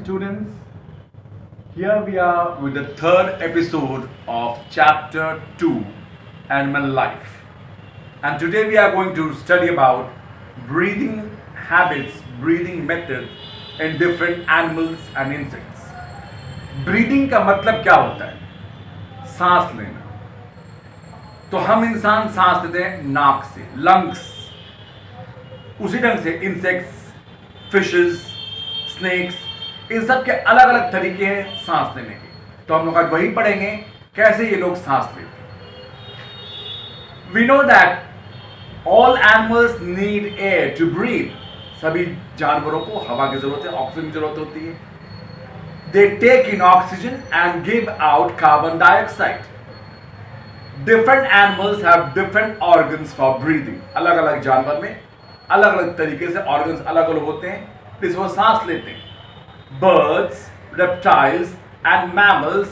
students. Here we are with the third episode of chapter 2, Animal Life. And today we are going to study about breathing habits, breathing methods in different animals and insects. Breathing का मतलब क्या होता है? सांस लेना. तो हम इंसान सांस लेते हैं नाक से, लंग्स. उसी ढंग से इंसेक्ट्स, फिशेस, स्नेक्स, इन सब के अलग अलग तरीके हैं सांस लेने के. तो हम लोग आज वही पढ़ेंगे कैसे ये लोग सांस लेते हैं. We know that all animals need air to breathe. सभी जानवरों को हवा की जरूरत है, ऑक्सीजन की जरूरत होती है. They take in oxygen and give out carbon dioxide. Different animals have different organs for breathing. अलग अलग जानवर में अलग अलग तरीके से ऑर्गन्स अलग अलग होते हैं जिससे वो सांस लेते हैं. Birds, reptiles and mammals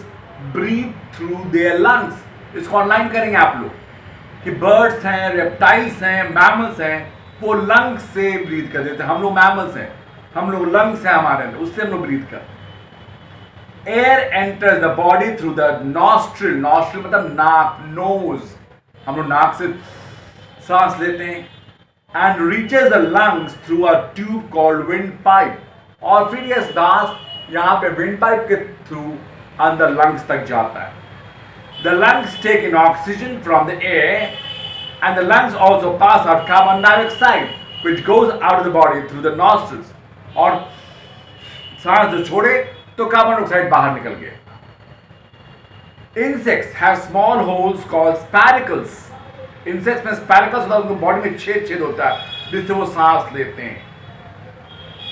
breathe through their lungs. इसको ऑनलाइन करेंगे आप लोग कि बर्ड्स हैं, रेप्टाइल्स हैं, मैमल्स हैं, वो लंग्स से ब्रीथ कर देते हैं. हम लोग मैमल्स हैं, हम लोग लंग्स हैं हमारे अंदर, उससे हम लोग ब्रीथ करते हैं. Air enters the body through the nostril. Nostril मतलब नाक, नोज. हम लोग नाक से सांस लेते हैं. And reaches the lungs through a tube called wind pipe. और फिर ये सांस यहां पे विंड पाइप के थ्रू अंदर लंग्स तक जाता है. The lungs take in oxygen from the air and the lungs also pass out carbon dioxide which goes out of the body through the nostrils. और सांस जो छोड़े तो कार्बन डाइऑक्साइड बाहर निकल गया. Insects have small holes called sparacles. Insects में sparacles होता है, उनकी बॉडी में छेद होता है जिससे वो सांस लेते हैं.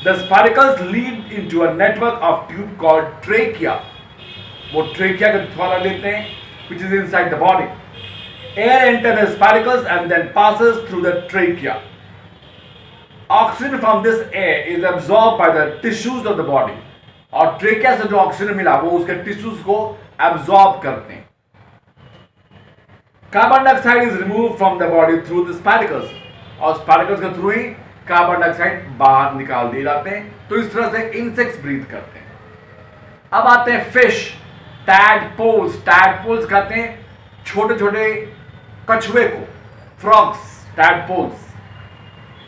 The sparacles lead into a network of tube called trachea. वो trachea का द्वारा लेते हैं, which is inside the body. Air enters the sparacles and then passes through the trachea. Oxygen from this air is absorbed by the tissues of the body. और trachea से जो oxygen मिला वो उसके टिश्यूज को एब्जॉर्ब करते हैं. Carbon dioxide is remove from the body through the स्पैरिकल्स. और स्पैरिकल्स के थ्रू ही कार्बन डाइऑक्साइड बाहर निकाल दिए जाते हैं. तो इस तरह से इंसेक्ट्स ब्रीथ करते हैं. अब आते हैं फिश, टैडपोल्स. टैडपोल्स कहते हैं छोटे छोटे कछुए को. फ्रॉग्स, टैडपोल्स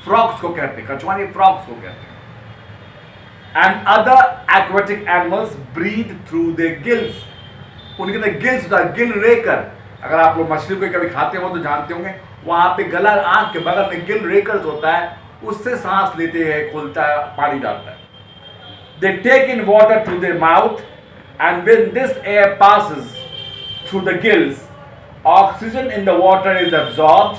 फ्रॉग्स को कहते हैं, कछुआ नहीं, फ्रॉग्स को कहते हैं. And other aquatic animals breathe through their gills. उनके अंदर गिल्स होता है, गिल रेकर. अगर आप लोग मछली को कभी खाते हो तो जानते होंगे, वहां पे गला, आंख के बगल में गिल रेकर होता है, उससे सांस लेते हैं, खुलता है, पानी जाता है. They take in water through their mouth and when this air passes through the gills, oxygen in the water is absorbed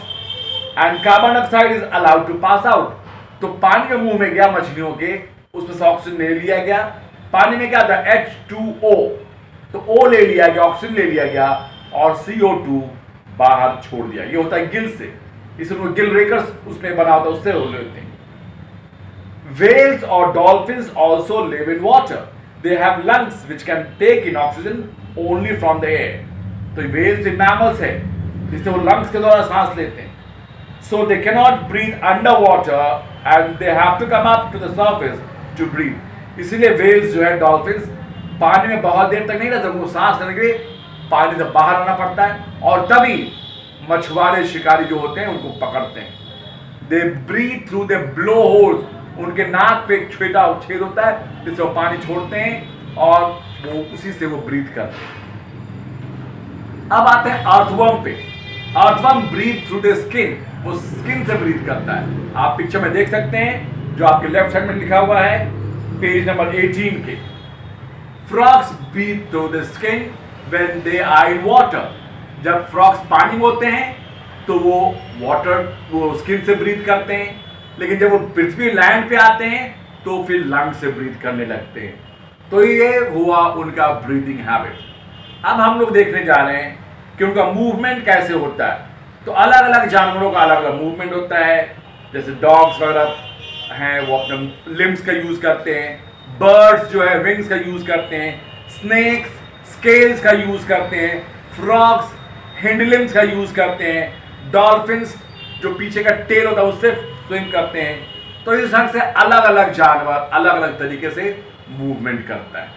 and carbon dioxide is allowed to pass out. तो पानी जो मुंह में गया मछलियों के, उसमें से ऑक्सीजन ले लिया गया. पानी में क्या था? H2O. तो O ले लिया गया, ऑक्सीजन ले लिया गया और CO2 बाहर छोड़ दिया. ये होता है गिल से. इसमें गिल रेकर्स उसमें बना होता है, उससे हो लेते हैं. Whales और dolphins also live in water. They have lungs which can take in oxygen only from the air. तो whales mammals है, जिससे वो lungs के द्वारा सांस लेते हैं. So they cannot breathe underwater and they have to come up to the surface to breathe. इसीलिए whales जो है, dolphins, पानी में बहुत देर तक नहीं रह सकते. उनको सांस लेने के लिए पानी से बाहर आना पड़ता है और तभी मछुआरे, शिकारी जो होते हैं उनको पकड़ते हैं. They breathe through their blowholes. उनके नाक पे एक छोटा छेद होता है जिससे वो पानी छोड़ते हैं और वो उसी से वो ब्रीथ करते हैं. अब आते हैं अर्थवर्म पे. Earthworm breathe through the skin. वो स्किन से ब्रीथ करता है. आप पिक्चर में देख सकते हैं जो आपके लेफ्ट साइड में लिखा हुआ है, पेज नंबर 18 के. Frogs breathe through the skin when they are in water. जब फ्रॉग्स पानी में होते हैं तो वो स्किन से ब्रीथ करते हैं, लेकिन जब वो पृथ्वी लैंड पे आते हैं तो फिर लंग से ब्रीथ करने लगते हैं. तो ये हुआ उनका ब्रीदिंग हैबिट. अब हम लोग देखने जा रहे हैं कि उनका मूवमेंट कैसे होता है. तो अलग अलग जानवरों का अलग अलग मूवमेंट होता है. जैसे डॉग्स वगैरह हैं वो अपने लिम्स का यूज करते हैं. बर्ड्स जो है विंग्स का यूज करते हैं. स्नेक्स स्केल्स का यूज करते हैं. फ्रॉग्स हिंड लिम्स का यूज करते हैं. डॉल्फिन्स जो पीछे का टेल होता है उससे स्विम करते हैं. तो इस ढंग से अलग अलग जानवर अलग अलग तरीके से मूवमेंट करता है।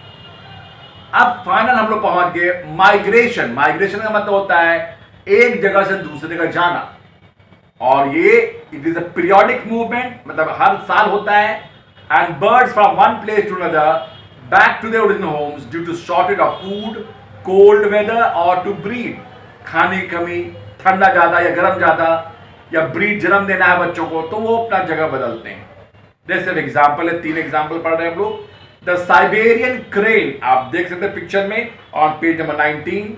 अब फाइनल हम लोग पहुंच गए माइग्रेशन। माइग्रेशन का मतलब होता है एक जगह से दूसरी जगह जाना, और ये it is a periodic movement, मतलब हर साल होता है। And birds from one place to another back to their original homes due to shortage of food, cold weather और टू ब्रीड। खाने की कमी, ठंडा ज्यादा या गर्म ज्यादा, या ब्रीड जन्म देना है बच्चों को, तो वो अपना जगह बदलते हैं। जैसे एग्जाम्पल है, 3 एग्जाम्पल पढ़ रहे हैं हम लोग। द साइबेरियन क्रेन, आप देख सकते हैं पिक्चर में on page number 19,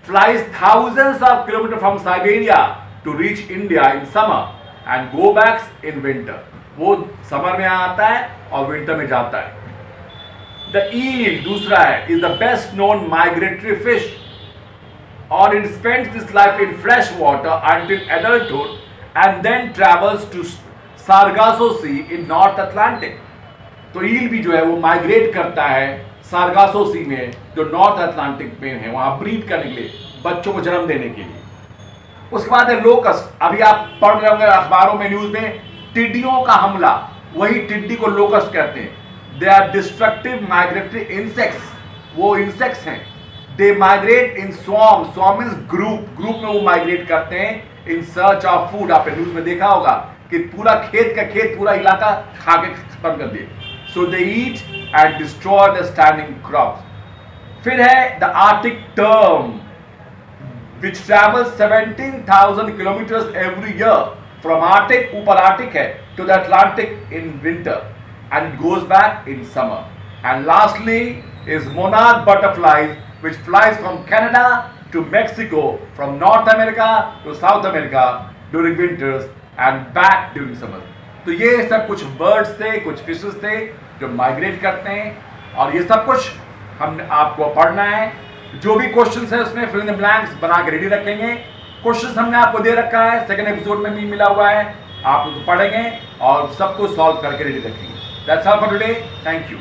flies thousands of kilometers from Siberia to reach India in summer and go back in winter. वो समर में आता है और विंटर में जाता है। The eel दूसरा है, is the best known migratory fish, और it spends its life in fresh water until adulthood and then travels to Sargasso Sea in North Atlantic. तो ईल भी जो है वो माइग्रेट करता है सारगासो सी में, जो नॉर्थ अटलांटिक में है, वहां ब्रीड करने के लिए, बच्चों को जन्म देने के लिए। उसके बाद है लोकस्ट। अभी आप पढ़ रहे होंगे अखबारों में, न्यूज में, टिड्डियों का हमला, वही टिड्डी को लोकस्ट कहते हैं। They are destructive migratory insects, वो इंसेक्ट्स हैं। They migrate in swarm, swarm means group, group में वो माइग्रेट करते हैं इन सर्च ऑफ फूड। आपने न्यूज में देखा होगा कि पूरा खेत का खेत, पूरा इलाका खा के खत्म कर दिए। So they eat and destroy the standing crops. फिर है the Arctic term, which travels 17,000 kilometers every year from Arctic, ऊपर Arctic है, to the Atlantic in winter, and it goes back in summer. And lastly is monarch butterflies, which flies from Canada to Mexico, from North America to South America during winters and back during summer. तो ये सब कुछ birds थे, कुछ fishes थे जो migrate करते हैं, और ये सब कुछ हमने आपको पढ़ना है। जो भी क्वेश्चंस है उसमें फिल इन द ब्लैंक्स बना के रेडी रखेंगे। क्वेश्चंस हमने आपको दे रखा है, सेकंड एपिसोड में भी मिला हुआ है, आप उसको पढ़ेंगे और सबको सॉल्व करके रेडी रखेंगे। That's all for today, thank you.